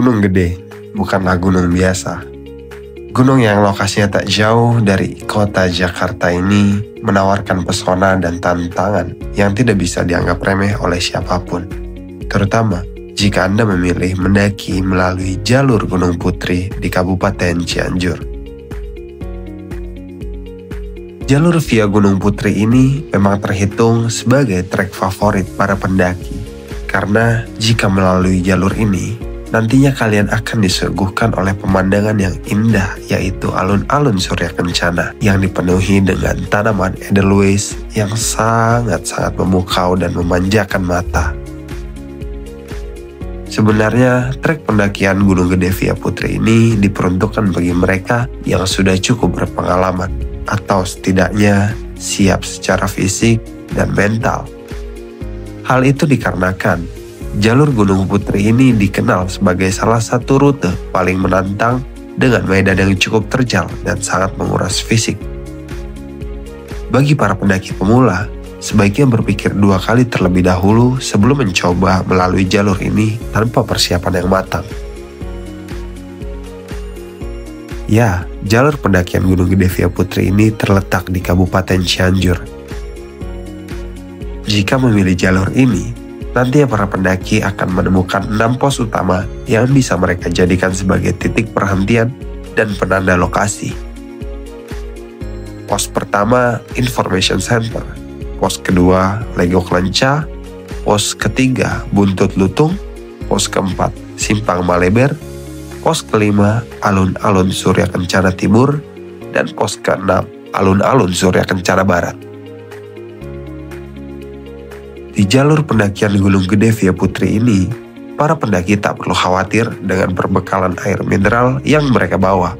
Gunung Gede bukanlah gunung biasa. Gunung yang lokasinya tak jauh dari kota Jakarta ini menawarkan pesona dan tantangan yang tidak bisa dianggap remeh oleh siapapun. Terutama jika Anda memilih mendaki melalui jalur Gunung Putri di Kabupaten Cianjur. Jalur via Gunung Putri ini memang terhitung sebagai trek favorit para pendaki. Karena jika melalui jalur ini, nantinya kalian akan disuguhkan oleh pemandangan yang indah, yaitu alun-alun Surya Kencana yang dipenuhi dengan tanaman edelweiss yang sangat-sangat memukau dan memanjakan mata. Sebenarnya, trek pendakian Gunung Gede via Putri ini diperuntukkan bagi mereka yang sudah cukup berpengalaman atau setidaknya siap secara fisik dan mental. Hal itu dikarenakan jalur Gunung Putri ini dikenal sebagai salah satu rute paling menantang dengan medan yang cukup terjal dan sangat menguras fisik. Bagi para pendaki pemula, sebaiknya berpikir 2 kali terlebih dahulu sebelum mencoba melalui jalur ini tanpa persiapan yang matang. Ya, jalur pendakian Gunung Gede via Putri ini terletak di Kabupaten Cianjur. Jika memilih jalur ini, nantinya para pendaki akan menemukan 6 pos utama yang bisa mereka jadikan sebagai titik perhentian dan penanda lokasi. Pos pertama, Information Center. Pos kedua, Legok Lenca. Pos ketiga, Buntut Lutung. Pos keempat, Simpang Maleber. Pos kelima, Alun-alun Surya Kencana Timur. Dan pos keenam, Alun-alun Surya Kencana Barat. Di jalur pendakian Gunung Gede via Putri ini, para pendaki tak perlu khawatir dengan perbekalan air mineral yang mereka bawa.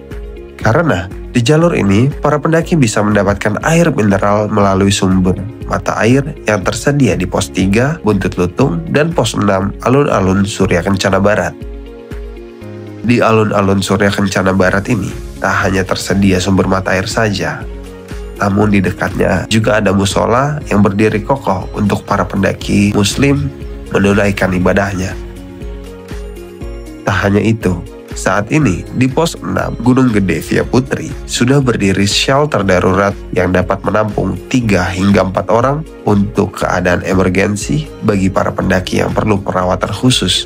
Karena di jalur ini, para pendaki bisa mendapatkan air mineral melalui sumber mata air yang tersedia di pos 3 Buntut Lutung dan pos 6 Alun-alun Surya Kencana Barat. Di Alun-alun Surya Kencana Barat ini, tak hanya tersedia sumber mata air saja, namun di dekatnya juga ada musola yang berdiri kokoh untuk para pendaki muslim menunaikan ibadahnya. Tak hanya itu, saat ini di pos 6 Gunung Gede via Putri sudah berdiri shelter darurat yang dapat menampung 3 hingga 4 orang untuk keadaan emergensi bagi para pendaki yang perlu perawatan khusus.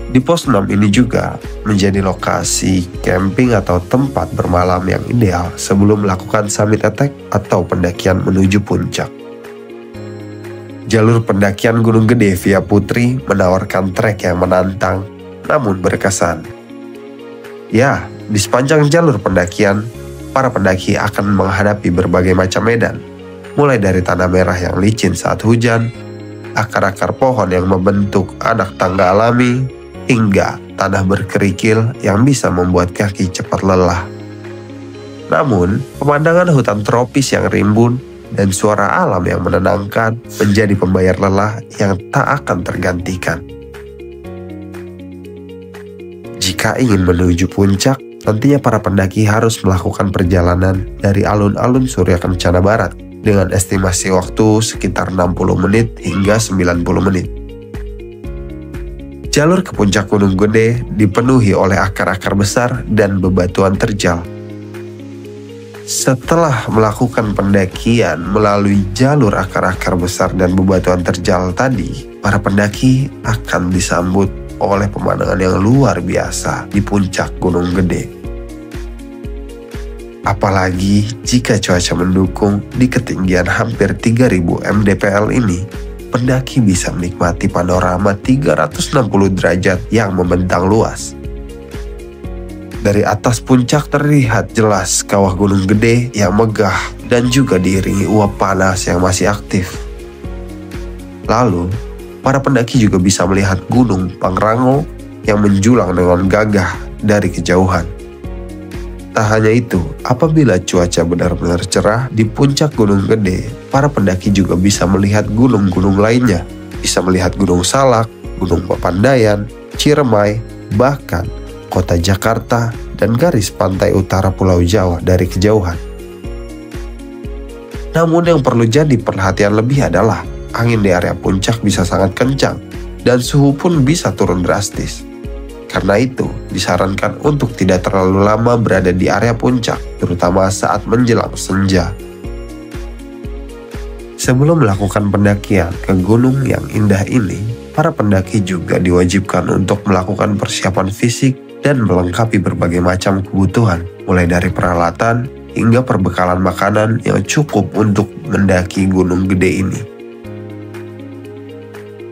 Di pos 6 ini juga menjadi lokasi camping atau tempat bermalam yang ideal sebelum melakukan summit attack atau pendakian menuju puncak. Jalur pendakian Gunung Gede via Putri menawarkan trek yang menantang namun berkesan. Ya, di sepanjang jalur pendakian, para pendaki akan menghadapi berbagai macam medan, mulai dari tanah merah yang licin saat hujan, akar-akar pohon yang membentuk anak tangga alami, hingga tanah berkerikil yang bisa membuat kaki cepat lelah. Namun, pemandangan hutan tropis yang rimbun dan suara alam yang menenangkan menjadi pembayar lelah yang tak akan tergantikan. Jika ingin menuju puncak, nantinya para pendaki harus melakukan perjalanan dari alun-alun Surya Kencana Barat dengan estimasi waktu sekitar 60 menit hingga 90 menit. Jalur ke puncak Gunung Gede dipenuhi oleh akar-akar besar dan bebatuan terjal. Setelah melakukan pendakian melalui jalur akar-akar besar dan bebatuan terjal tadi, para pendaki akan disambut oleh pemandangan yang luar biasa di puncak Gunung Gede. Apalagi jika cuaca mendukung di ketinggian hampir 3000 mdpl ini, pendaki bisa menikmati panorama 360 derajat yang membentang luas. Dari atas puncak terlihat jelas kawah Gunung Gede yang megah dan juga diiringi uap panas yang masih aktif. Lalu, para pendaki juga bisa melihat Gunung Pangrango yang menjulang dengan gagah dari kejauhan. Tak hanya itu, apabila cuaca benar-benar cerah di puncak Gunung Gede, para pendaki juga bisa melihat gunung-gunung lainnya. Bisa melihat Gunung Salak, Gunung Papandayan, Ciremai, bahkan kota Jakarta dan garis pantai utara Pulau Jawa dari kejauhan. Namun yang perlu jadi perhatian lebih adalah angin di area puncak bisa sangat kencang dan suhu pun bisa turun drastis. Karena itu, disarankan untuk tidak terlalu lama berada di area puncak, terutama saat menjelang senja. Sebelum melakukan pendakian ke gunung yang indah ini, para pendaki juga diwajibkan untuk melakukan persiapan fisik dan melengkapi berbagai macam kebutuhan, mulai dari peralatan hingga perbekalan makanan yang cukup untuk mendaki gunung gede ini.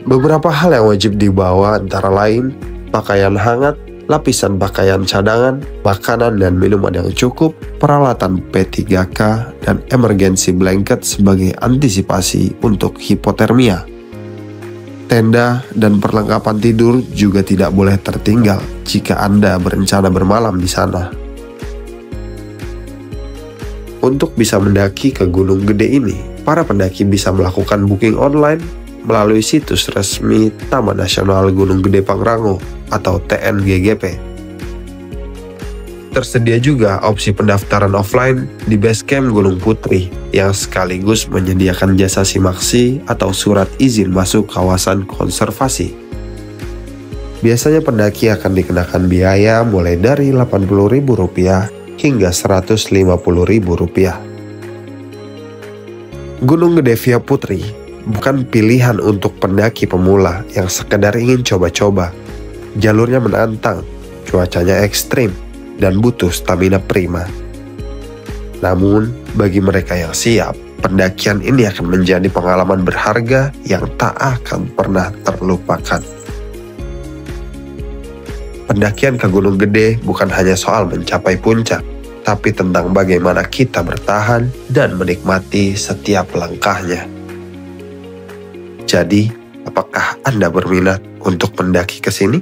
Beberapa hal yang wajib dibawa antara lain pakaian hangat, lapisan pakaian cadangan, makanan dan minuman yang cukup, peralatan P3K, dan emergency blanket sebagai antisipasi untuk hipotermia. Tenda dan perlengkapan tidur juga tidak boleh tertinggal jika Anda berencana bermalam di sana. Untuk bisa mendaki ke Gunung Gede ini, para pendaki bisa melakukan booking online melalui situs resmi Taman Nasional Gunung Gede Pangrango atau TNGGP. Tersedia juga opsi pendaftaran offline di Basecamp Gunung Putri yang sekaligus menyediakan jasa simaksi atau surat izin masuk kawasan konservasi. Biasanya pendaki akan dikenakan biaya mulai dari Rp80.000 hingga Rp150.000. Gunung Gede Via Putri bukan pilihan untuk pendaki pemula yang sekedar ingin coba-coba. Jalurnya menantang, cuacanya ekstrim, dan butuh stamina prima. Namun, bagi mereka yang siap, pendakian ini akan menjadi pengalaman berharga yang tak akan pernah terlupakan. Pendakian ke Gunung Gede bukan hanya soal mencapai puncak, tapi tentang bagaimana kita bertahan dan menikmati setiap langkahnya. Jadi, apakah Anda berminat untuk mendaki ke sini?